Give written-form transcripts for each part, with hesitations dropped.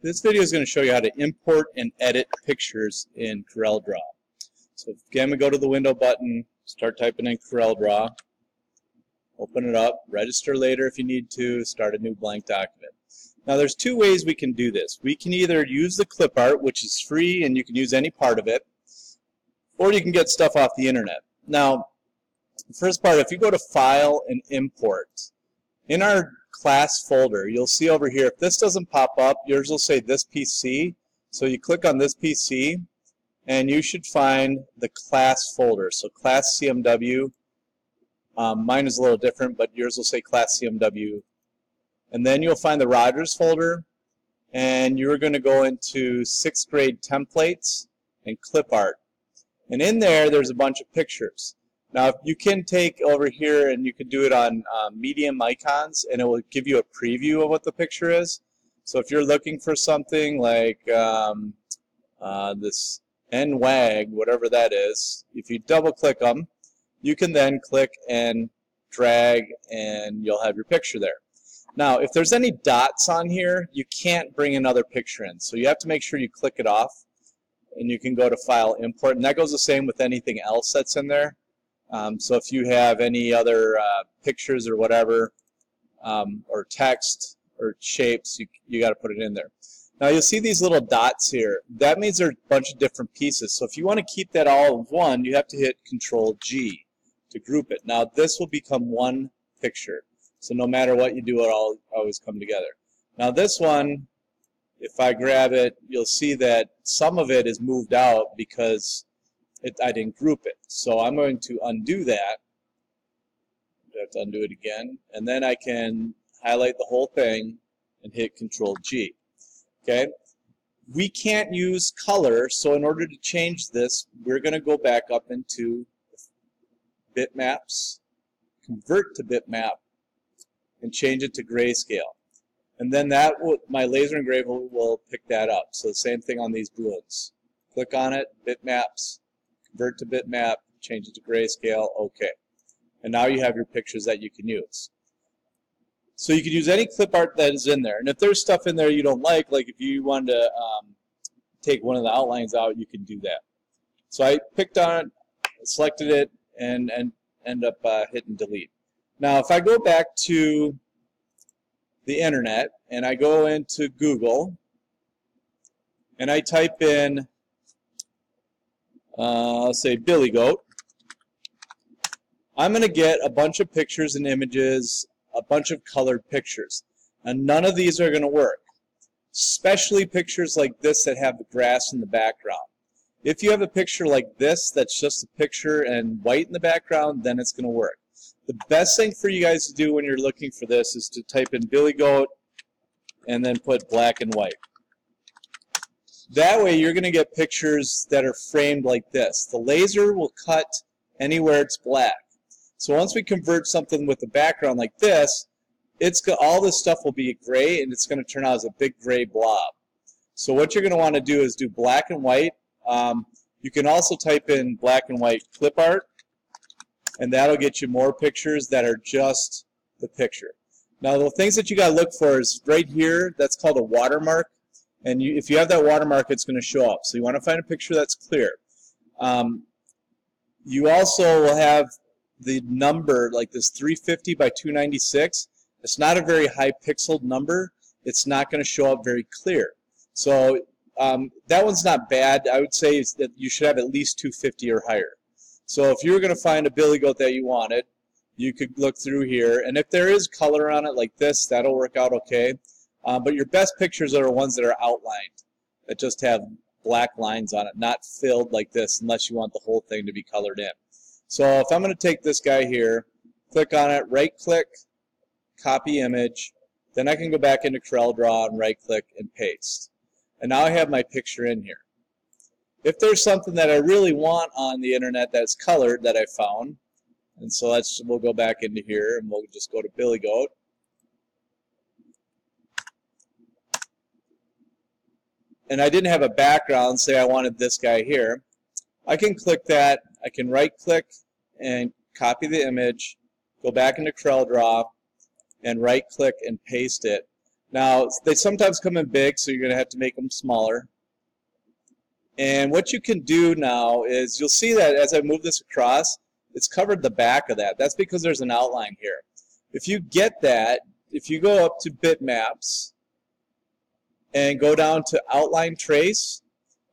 This video is going to show you how to import and edit pictures in CorelDRAW. So again, we go to the window button, start typing in CorelDRAW, open it up, register later if you need to, start a new blank document. Now there's two ways we can do this. We can either use the clip art, which is free and you can use any part of it, or you can get stuff off the internet. Now, the first part, if you go to File and Import, in our class folder, you'll see over here, if this doesn't pop up, yours will say this PC. So you click on this PC, and you should find the class folder. So class CMW, mine is a little different, but yours will say class CMW. And then you'll find the Rogers folder, and you're going to go into 6th grade templates and clip art. And in there, there's a bunch of pictures. Now, you can take over here and you can do it on medium icons, and it will give you a preview of what the picture is. So if you're looking for something like this NWAG, whatever that is, if you double click them, you can then click and drag and you'll have your picture there. Now, if there's any dots on here, you can't bring another picture in. So you have to make sure you click it off, and you can go to File, Import, and that goes the same with anything else that's in there. So if you have any other pictures or whatever, or text or shapes, you got to put it in there. Now you'll see these little dots here. That means there's a bunch of different pieces. So if you want to keep that all in one, you have to hit Control-G to group it. Now this will become one picture. So no matter what you do, it'll always come together. Now this one, if I grab it, you'll see that some of it is moved out because I didn't group it. So I'm going to undo that. I have to undo it again. And then I can highlight the whole thing and hit Control-G. Okay? We can't use color, so in order to change this, we're going to go back up into bitmaps, convert to bitmap, and change it to grayscale. And then that will, my laser engraver will pick that up. So the same thing on these balloons. Click on it, bitmaps, convert to bitmap, change it to grayscale, OK. And now you have your pictures that you can use. So you can use any clip art that is in there. And if there's stuff in there you don't like if you wanted to take one of the outlines out, you can do that. So I picked on it, selected it, and end up hitting delete. Now if I go back to the internet and I go into Google and I type in let's say Billy Goat, I'm going to get a bunch of pictures and images, a bunch of colored pictures. And none of these are going to work, especially pictures like this that have the grass in the background. If you have a picture like this that's just a picture and white in the background, then it's going to work. The best thing for you guys to do when you're looking for this is to type in Billy Goat and then put black and white. That way you're going to get pictures that are framed like this. The laser will cut anywhere it's black. So once we convert something with a background like this, all this stuff will be gray and it's going to turn out as a big gray blob. So what you're going to want to do is do black and white. You can also type in black and white clip art, and that'll get you more pictures that are just the picture. Now the things that you got to look for is right here, that's called a watermark. And if you have that watermark, it's going to show up. So you want to find a picture that's clear. You also will have the number, like this 350 by 296. It's not a very high pixeled number. It's not going to show up very clear. So that one's not bad. I would say that you should have at least 250 or higher. So if you were going to find a Billy Goat that you wanted, you could look through here. And if there is color on it like this, that'll work out okay. But your best pictures are the ones that are outlined, that just have black lines on it, not filled like this, unless you want the whole thing to be colored in. So if I'm going to take this guy here, click on it, right-click, copy image, then I can go back into CorelDRAW and right-click and paste. And now I have my picture in here. If there's something that I really want on the internet that's colored that I found, and so we'll go back into here and we'll just go to Billy Goat. And I didn't have a background, say I wanted this guy here. I can click that, I can right-click and copy the image, go back into CorelDRAW, and right-click and paste it. Now, they sometimes come in big, so you're going to have to make them smaller. And what you can do now is you'll see that as I move this across, it's covered the back of that. That's because there's an outline here. If you get that, if you go up to Bitmaps and go down to Outline Trace,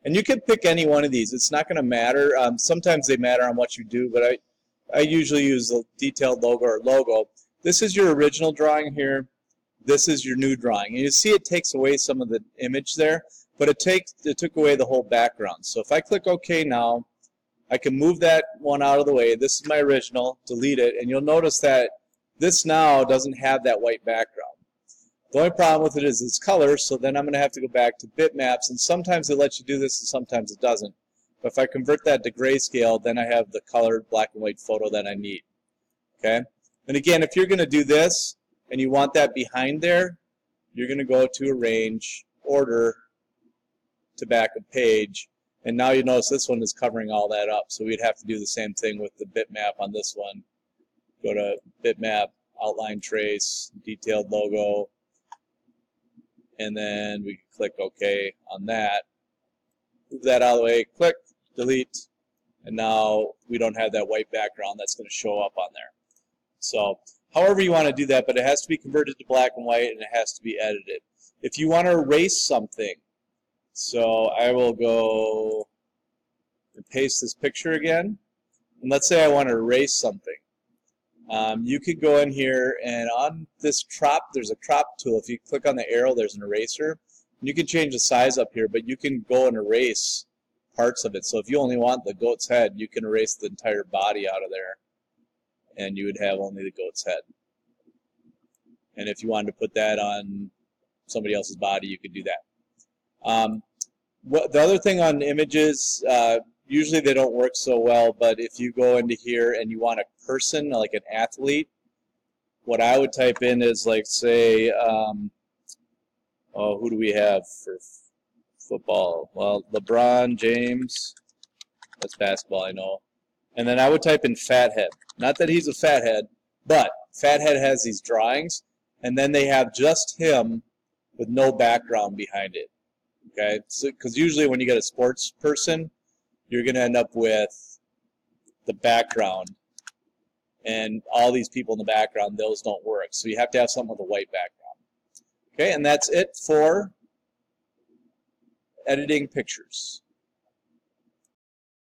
and you can pick any one of these. It's not going to matter. Sometimes they matter on what you do, but I usually use a detailed logo or logo. This is your original drawing here. This is your new drawing. And you see it takes away some of the image there, but it took away the whole background. So if I click OK now, I can move that one out of the way. This is my original, delete it, and you'll notice that this now doesn't have that white background. The only problem with it is its color, so then I'm going to have to go back to Bitmaps, and sometimes it lets you do this and sometimes it doesn't. But if I convert that to grayscale, then I have the colored black and white photo that I need. Okay? And again, if you're going to do this and you want that behind there, you're going to go to Arrange, Order to Back of Page, and now you notice this one is covering all that up. So we'd have to do the same thing with the bitmap on this one. Go to Bitmap, Outline Trace, Detailed Logo, and then we can click OK on that. Move that out of the way, click, delete, and now we don't have that white background that's going to show up on there. So however you want to do that, but it has to be converted to black and white and it has to be edited. If you want to erase something, so I will go and paste this picture again, and let's say I want to erase something. You could go in here, and on this crop, there's a crop tool. If you click on the arrow, there's an eraser. And you can change the size up here, but you can go and erase parts of it. So if you only want the goat's head, you can erase the entire body out of there, and you would have only the goat's head. And if you wanted to put that on somebody else's body, you could do that. The other thing on images, usually they don't work so well, but if you go into here and you want a person, like an athlete, what I would type in is, like, say, who do we have for football? Well, LeBron James. That's basketball, I know. And then I would type in fathead. Not that he's a fathead, but fathead has these drawings, and then they have just him with no background behind it. Okay, because usually when you get a sports person, you're going to end up with the background, and all these people in the background, those don't work. So you have to have something with a white background. Okay, and that's it for editing pictures.